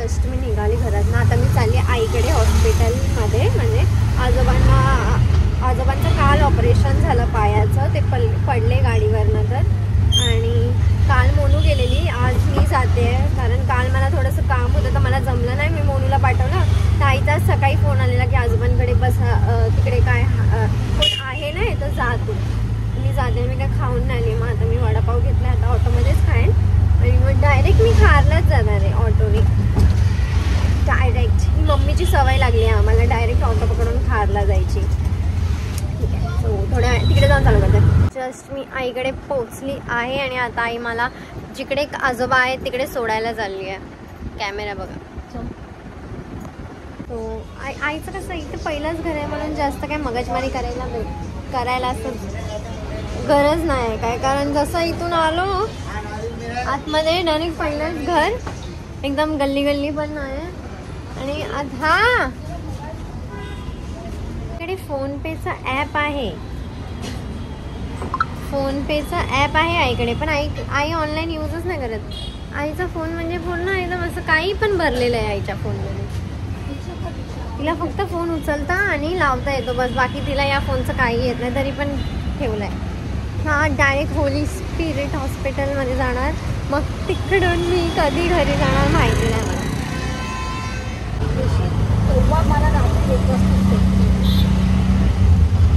Just मी निघाली घरातनं. आता मी चालली आईकडे हॉस्पिटलमध्ये. म्हणजे आजोबांचं काल ऑपरेशन झालं पायाचं, ते पडले गाडीवरनं तर. आणि काल मोनू गेलेली, आज मी जाते कारण काल मला थोडंसं काम होतं तर मला जमलं नाही. मी मोनूला पाठवलं तर आईचा सकाळी फोन आलेला की आजोबांकडे तिकडे काय कोण आहे ना तर जा तू. मी जाते. मी काय खाऊन नाही आली. मग आता मी वडापाव घेतला, आता ऑटोमध्येच खाईन आणि मग डायरेक्ट मी खारलाच जाणार आहे ऑटोने डायरेक्ट. मम्मीची सवय लागली आहे आम्हाला डायरेक्ट ऑटो पकडून खारला जायची. ठीक आहे, सो थोड्या तिकडे जाऊन चालू करते. जस्ट मी आईकडे पोचली आहे आणि आता आई मला जिकडे आजोबा आहेत तिकडे सोडायला चालली आहे. कॅमेरा बघा. तो आईचं कसं इथे पहिलंच घर आहे म्हणून जास्त काय मगजमारी करायला असं गरज नाही काय. कारण जसं इथून आलो आतमध्ये डायरेक्ट पहिलंच घर, एकदम गल्ली पण नाही. आणि हा इकडे फोनपेचा ॲप आहे. फोनपेचा ॲप आहे आईकडे, पण आई ऑनलाईन यूजच नाही करत. आईचा फोन म्हणजे पूर्ण एकदम असं काही पण भरलेलं आहे आईच्या फोनमध्ये. तिला फक्त फोन उचलता आणि लावता येतो बस, बाकी तिला या फोनचं काही येत नाही. तरी पण ठेवलं आहे. हा डायरेक्ट होली स्पिरिट हॉस्पिटलमध्ये जाणार, मग तिकडून मी कधी घरी जाणार माहिती नाही मला.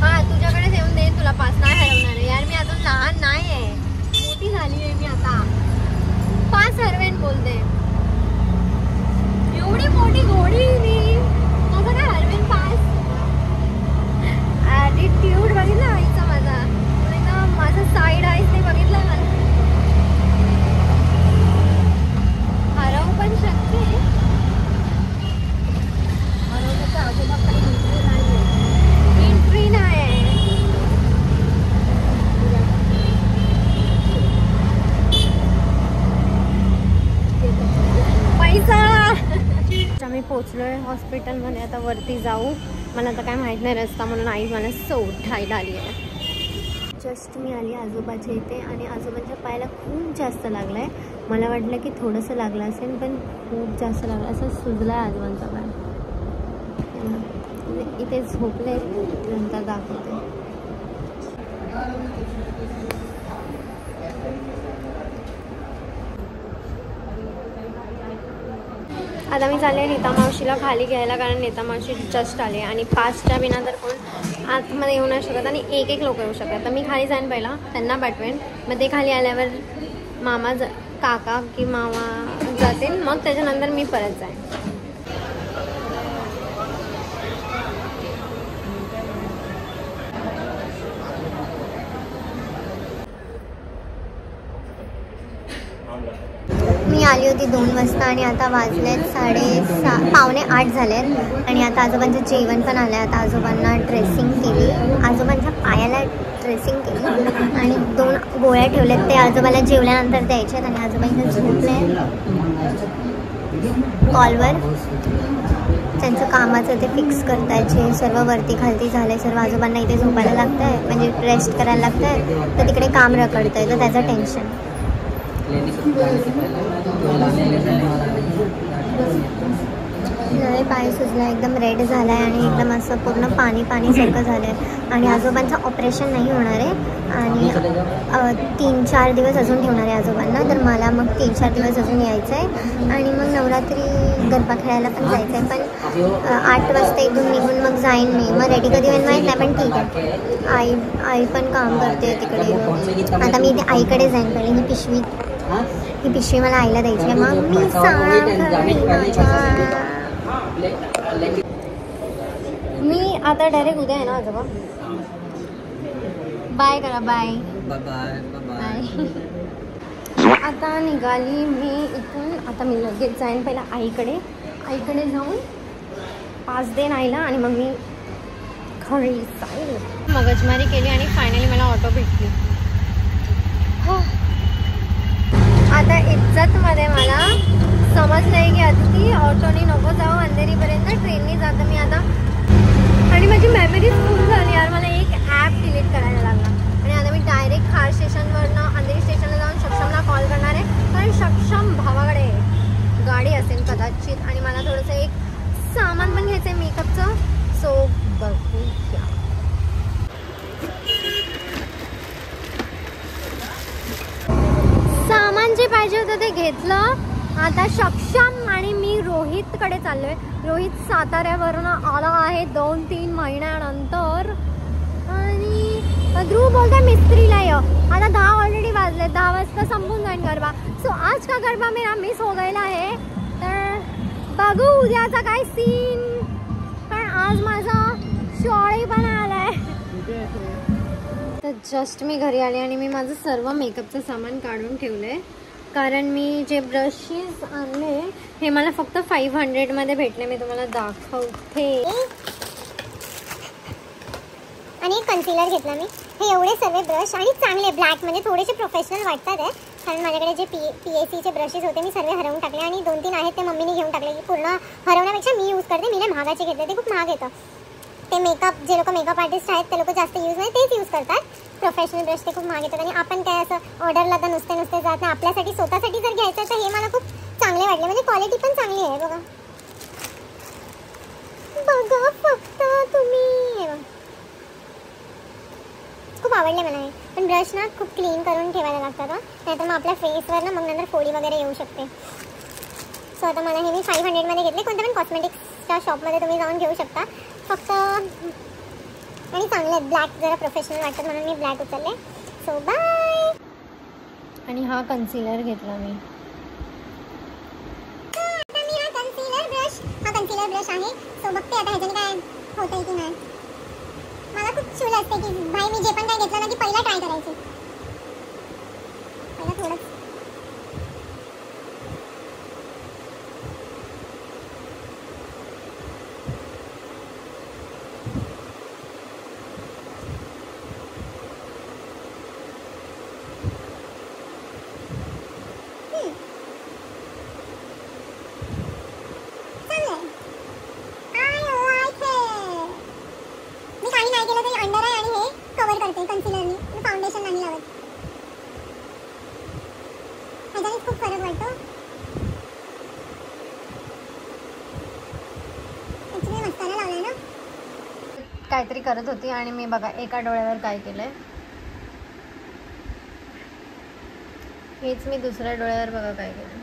हा तुझ्याकडेच येऊन देईन तुला पास, नाही हरवणार आहे यार. मी अजून लहान नाही आहे, मोठी झाली आहे मी आता. पास हरवेन बोलते, एवढी मोठी घोडी मी, माझं काय हरवेन पास. ॲटिट्यूड बघितला आईचा माझा, माझं साईड आईच ते बघितलं मला. हरवू पण शकते. हरवण्याचं आजोबाकडे एंट्री नाही आहे. पैसा. आम्ही पोचलोय हॉस्पिटलमध्ये. आता वरती जाऊ. मला आता काय माहित नाही रस्ता, म्हणून आई मला सोडायला आली आहे. जस्ट मी आली आजोबाच्या इथे आणि आजोबांच्या पायाला खूप जास्त लागलं आहे. मला वाटलं की थोडंसं लागलं असेल, पण खूप जास्त लागलं. असं सुजलं आहे आजोबांचा पाय. इथे झोपले, नंतर दाखवते. आता मी चालले नीता मावशीला खाली घ्यायला, कारण नीता मावशी जस्ट आले आणि पासच्या बिना तर कोण आतमध्ये येऊ नाही शकत आणि एक लोक येऊ शकतात. तर मी खाली जाईन, पहिला त्यांना पाठवेन. मग ते खाली आल्यावर काका की मामा जातील, मग त्याच्यानंतर मी परत जाईन. मी आली होती 2 वाजता आणि आता वाजलेत 7:30 पावणे 8 झालेत. आणि आता आजोबांचं जेवण पण आलं आहे. आता आजोबांना ड्रेसिंग केली, आजोबांच्या पायाला ड्रेसिंग केली आणि 2 गोळ्या ठेवल्यात, ते आजोबाला जेवल्यानंतर द्यायच्यात. आणि आजोबा इथे झोपले कॉलवर. त्यांचं कामाचं ते फिक्स करतायचे, सर्व वरती खालती झालं. सर्व आजोबांना इथे झोपायला लागतं आहे, म्हणजे रेस्ट करायला लागतं आहे. तर तिकडे काम रखडतं आहे, तर त्याचं टेन्शन. लय पाय सुजला, एकदम रेड झाला आहे आणि एकदम असं पूर्ण पाणीसारखं झालं आहे. आणि आजोबांचं ऑपरेशन नाही होणार आहे आणि 3-4 दिवस अजून ठेवणार आहे आजोबांना. तर मला मग 3-4 दिवस अजून यायचं आहे आणि मग नवरात्री गरबा खेळायला पण जायचं आहे. पण 8 वाजता इथून निघून मग जाईन मी. मग रेडी कधी होईल माहीत नाही, पण ठीक आहे. आई पण काम करते तिकडे. आता मी इथे आईकडे जाईन. पहिले ही पिशवी मला आईला द्यायची आहे. मग मी आता डायरेक्ट उद्या आहे ना आजोबा. बाय करा. बाय. आता निघाली मी इथून. आता मी लगेच जाईन पहिला आईकडे जाऊन पास देईन आईला आणि मग मी घरी जाईल. मगजमारी केली आणि फायनली मला ऑटो भेटली. हो, आता इज्जतमध्ये मला समजलं आहे की अदिती ऑटोने नको जाऊ, अंधेरीपर्यंत ट्रेनने जातं मी आता. आणि माझी मेमरीज खूप झाली यार. मला एक ॲप डिलीट करायला लागला आणि आता मी डायरेक्ट खार स्टेशनवरनं अंधेरी स्टेशनला जाऊन सक्षमला कॉल करणार आहे. कारण सक्षम भावाकडे गाडी असेल कदाचित घ्यायचं आहे मेकअपचं, सो बघूया. सामान जे पाहिजे होतं ते घेतलं. आता सक्षम आणि मी रोहितकडे चाललोय. रोहित साताऱ्यावरून आला आहे 2-3 महिन्यानंतर. आणि ध्रुव बोलतोय मिस्त्रीला ये. आता 10 ऑलरेडी वाजले, 10 वाजता संपून जाईल गरबा. सो आज का गरबा मेरा मिस हो गया आहे. तर बघू उद्याचा काय सीन. पण आज माझा शॉळी पण आलाय. तर जस्ट मी घरी आले आणि मी माझं सर्व मेकअपचं सामान काढून ठेवलंय. कारण मी जे ब्रशेस आणले हे मला फक्त 500 मध्ये भेटले. मी तुम्हाला दाखवते. आणि कन्सिलर घेतला मी. हे एवढे सर्व ब्रश आणि चांगले ब्लॅक म्हणजे थोडेसे प्रोफेशनल वाटतात आहे. कारण माझ्याकडे जे PACचे ब्रशेस होते मी सर्व हरवून टाकले आणि 2-3 आहेत ते मम्मीने घेऊन टाकले. पूर्ण हरवण्यापेक्षा मी यूज करते. मी महागाचे घेतले, ते खूप महाग येतं. ते मेकअप जे लोक मेकअप आर्टिस्ट आहेत ते लोक जास्त यूज नाही, तेच यूज करतात. प्रोफेशनल ब्रश ते खूप महाग येतात आणि आपण काय असं ऑर्डरला तर नुसते जात नाही. आपल्यासाठी स्वतःसाठी जर घ्यायचं तर हे मला खूप चांगले वाटले. म्हणजे क्वालिटी पण चांगली आहे. बघा बघा फक्त तुम्ही, खूप आवडले मला हे. पण ब्रश ना खूप क्लीन करून ठेवायला लागतात, नाहीतर मग आपल्या फेसवर ना मग नंतर फोडी वगैरे येऊ शकते. सो आता मला हे मी 500 मध्ये घेतले. कोणत्या पण कॉस्मेटिक्सच्या शॉपमध्ये तुम्ही जाऊन घेऊ शकता. फक्त आणि चांगले ब्लॅक जरा प्रोफेशनल वाटतात म्हणून मी ब्लॅक उचलले. So bye. आणि हा कन्सिलर घेतला मी. हा कन्सिलर ब्रश आहे. सो बघते आता ह्याच्याने काय होतंय की नाही. मला खूप चूल असते की भाई मी जे पण काय घेतलं ना की पहिला ट्राय करायची. पहिला थोडं कन्सिलरनी फाउंडेशन नाही लावत. ह्याच्याने खूप फरक वाटतो. ॲक्च्युली मस्कारा लावलाय ना. काहीतरी करत होती आणि मी बघा एका डोळ्यावर काय केलंय. हेच मी दुसऱ्या डोळ्यावर बघा काय केलं.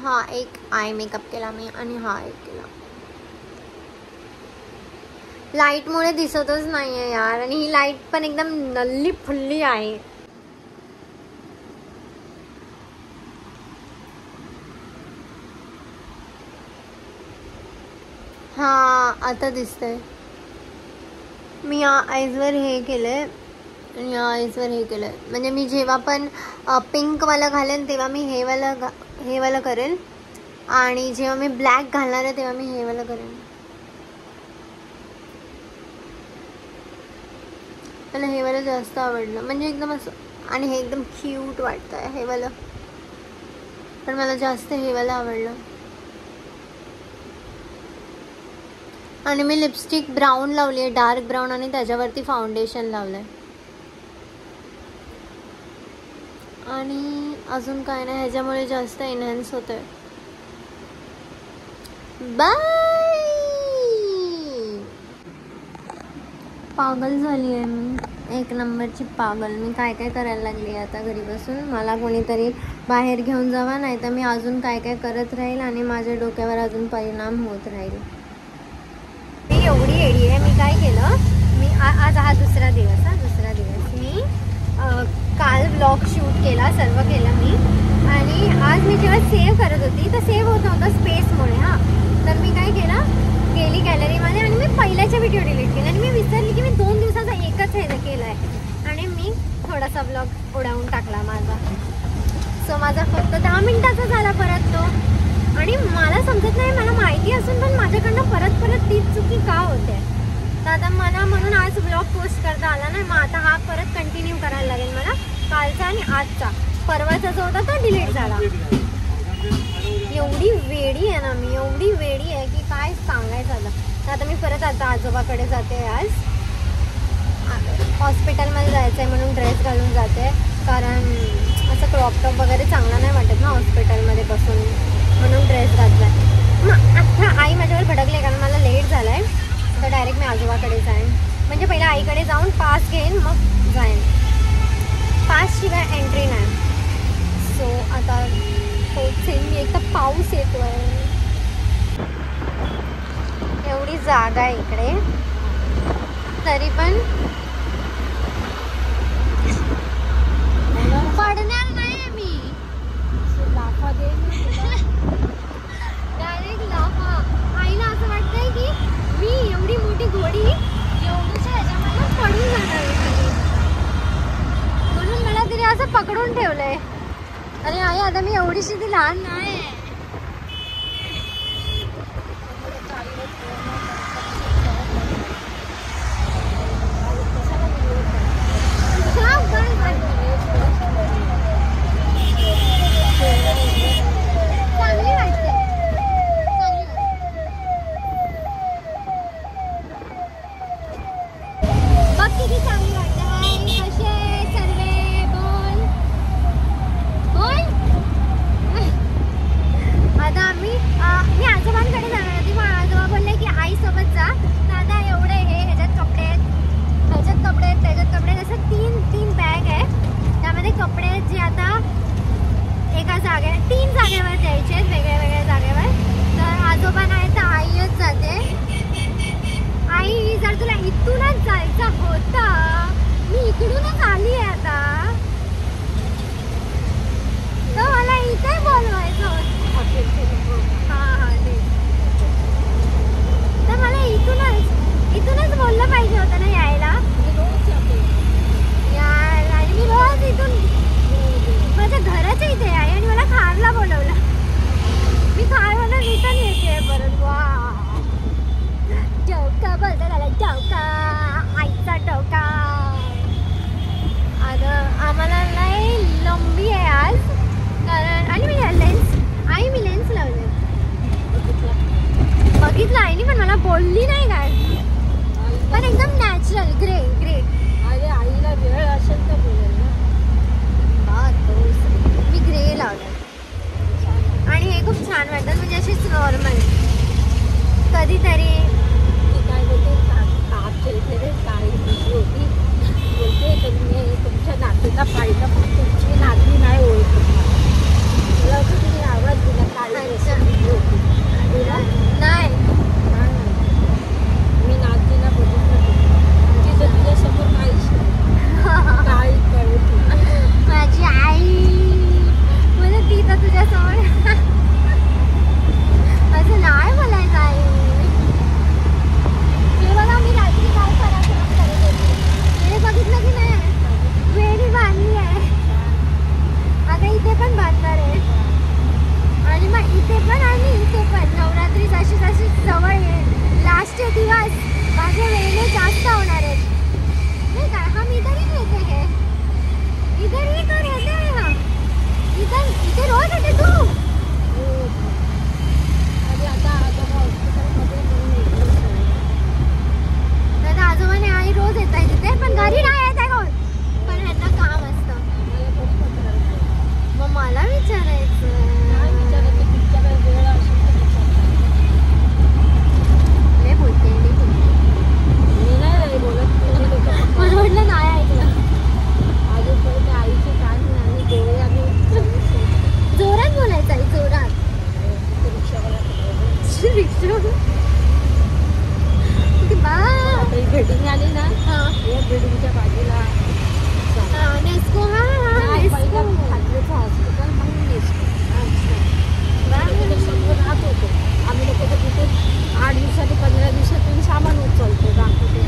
हा एक आय मेकअप केला मी आणि हा एक केला. लाईटमुळे दिसतच नाहीये यार. आणि ही लाईट पण एकदम नल्ली फुल्ली आहे. हा आता दिसतंय. मी या आईजवर हे केलंय आणि या आईजवर हे केलंय. म्हणजे मी जेव्हा पण पिंकवाला घालेन तेव्हा मी हे वाला करेल आणि जेव्हा मी ब्लॅक घालणार आहे तेव्हा मी हे वाला करेन. मला हे वाला जास्त आवडलं. म्हणजे एकदम असं आणि हे एकदम क्यूट वाटतंय हे वाला. पण मला जास्त हे वाला आवडलं. आणि मी लिपस्टिक ब्राऊन लावली आहे, डार्क ब्राऊन, आणि त्याच्यावरती फाउंडेशन लावलंय. आणि अजून काय नाही. ह्याच्यामुळे जास्त एनहान्स होतंय. बाय. पागल झाली आहे मी. एक नंबरची पागल. मी काय काय करायला लागली आता घरी बसून. मला कोणीतरी बाहेर घेऊन जावा, नाही तर मी अजून काय काय करत राहील आणि माझ्या डोक्यावर अजून परिणाम होत राहील. मी एवढी येडी आहे. मी काय केलं, मी आज हा दुसरा दिवस मी काल ब्लॉग शूट केला, सर्व केलं मी. आणि आज मी जेव्हा सेव्ह करत होती तर सेव्ह होत नव्हतं स्पेसमुळे. तर मी काय केलं, गेली गॅलरीमध्ये आणि मी पहिल्याचा व्हिडिओ डिलीट केला. आणि मी विसरली की मी 2 दिवसाचा एकच हे केलं आहे. आणि मी थोडासा ब्लॉग उडवून टाकला माझा. सो माझा फक्त 10 मिनिटाचा झाला परत तो. आणि मला समजत नाही, मला माहिती असून पण माझ्याकडनं परत तीच चुकी का होते. तर आता मला म्हणून आज ब्लॉग पोस्ट करता आला नाही. मग आता हा परत कंटिन्यू करायला लागेल मला. कालचा आणि आजचा. परवाचा जो होता तो डिलीट झाला. एवढी वेडी आहे ना मी, एवढी वेडी आहे की काय सांगायचं झालं. तर आता मी परत आता आजोबाकडे जाते. आज हॉस्पिटलमध्ये जायचं आहे म्हणून ड्रेस घालून जाते. कारण असं क्रॉप टॉप वगैरे चांगला नाही वाटत ना हॉस्पिटलमध्ये बसून, म्हणून ड्रेस घातला आहे. मग आता आई माझ्यावर भडकले कारण मला लेट झाला आहे, तर डायरेक्ट मी आजोबाकडे जाईन. म्हणजे पहिला आईकडे जाऊन पास घेईन मग जाईन. पासशिवाय एंट्री नाही. सो आता पोचेन मी. एक तर पाऊस येतो आहे, एवढी जागा आहे इकडे, तरी पण पडणार नाही मी. लाफा दे डायरेक्ट लाफा. आईला असं वाटतंय की मी एवढी मोठी घोडी एवढ्याच्या ह्याच्यामध्ये पडून जाणार आहे, म्हणून मला तिने असं पकडून ठेवलंय. अरे आई आता मी एवढीशी ती लहान नाही. चांगली वाटते. बघ किती चांगली वाटते. कसे सर्वे बोल बोल. आता मी आजोबांकडे जाणार होती, मग आजोबा बोलले की आई सोबत जा. दादा एवढे ह्याच्यात कपडे आहेत, ह्याच्यात कपडे आहेत, त्याच्यात कपडे आहेत, असं तीन बॅग आहे. त्यामध्ये कपडे आहेत जे आता एका जागेवर 3 जागेवर द्यायचे आहेत, वेगळ्या वेगळ्या जागेवर. तर आजोबा नाही तर आईच जाते. आई जर तुला इथूनच जायचं होता, मी इकडूनच आली आहे आता, तर मला इथे बोलवायचं होतं. हां ते तर मला इथूनच बोललं पाहिजे होतं ना यायला. यार आणि मी रोज इथून माझ्या घराच्या इथे आहे आणि मला खारला बोलवलं. मी खारवाला रिटर्न येते परत. वा चौका बोलता झाला, चौका आईचा टोका. आता आम्हाला लई लंबी आहे आज, कारण आणि मी लेन्स लावले. बघितलं आईनी, पण मला बोलली नाही काय, पण एकदम नॅचरल ग्रेट. अरे आईला वेळ असेल तर बोलेल ना. मी ग्रे लावलं आणि हे खूप छान वाटतात, म्हणजे अशीच नॉर्मल. कधीतरी काय बोलते आमच्या इथे रे काळी मुलगी होती, बोलते तर मी तुमच्या नातीला पाहिलं पण तुमची नाती नाही ओळखत. मला असं तिने आवाज दिला काळी मुलगी होती. नाही मी नातीला बघितलं तिथं तुझ्यासमोर काहीच नाही. काळी होती माझी आई. म्हणजे ती तर तुझ्यासमोर असं नाही बोलायचं आई. हे बघा मी रात्री काय पराक्रम करत होते, हे बघितलं की नाही. वेणी बांधली आहे, आता इथे पण बांधणार आहे. आणि मग इथे पण आणि इथे पण नवरात्री जशी जशी जवळ येईल, लास्टचे दिवस माझे वेळे जास्त होणार आहेत नाही का. हम इधर ही रहते हैं, इधर ही तो रहते हैं हम. इथे रोज येते तू. आणि आता आजोबा हॉस्पिटलमध्ये दादा आजोबाने आई रोज येत आहे तिथे, पण घरी नाही येत आहे कोण, पण ह्यांना काम असतं. मग मला विचारायचं वेळ असेल मी बोलते मी नाही बोलत. म्हटलं नाही ऐकलं. अजून पर्यंत आईचे कान आणि डोळे आम्ही जोरात बोलायचं आहे, जोरात. भेटिंग आली ना या बिल्डिंगच्या बाजूला नेस्को. पहिला खात्रीचं हॉस्पिटल मग नेस्को. समोर राहत होतो आम्ही लोक. तर तिथे 8 दिवसांनी 15 दिवसातून सामान उचलतो दाखवतो.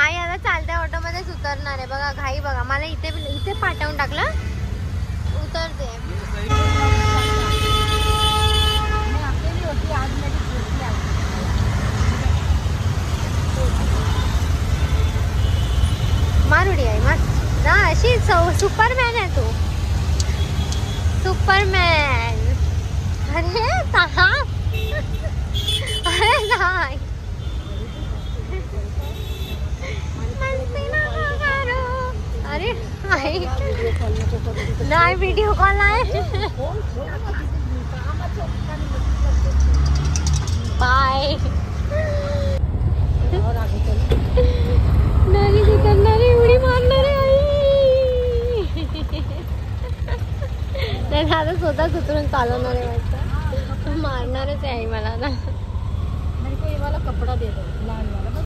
आई आता चालत्या ऑटोमध्येच उतरणार आहे बघा. घाई बघा, मला इथे पाठवून टाकलं. उतरते. मारुडी आहे मस्त ना, अशी सुपरमॅन आहे तू. सुपरमॅन. अरे अरे नाही आई नाही व्हिडिओ कॉल नाही. बाय. नाही ती करणारी उडी मारणारी आई. नाही आता स्वतःच उतरून चालवणार आहे वाटतं. मारणारच आहे आई मला ना. मला कपडा दे दो लहान वाला.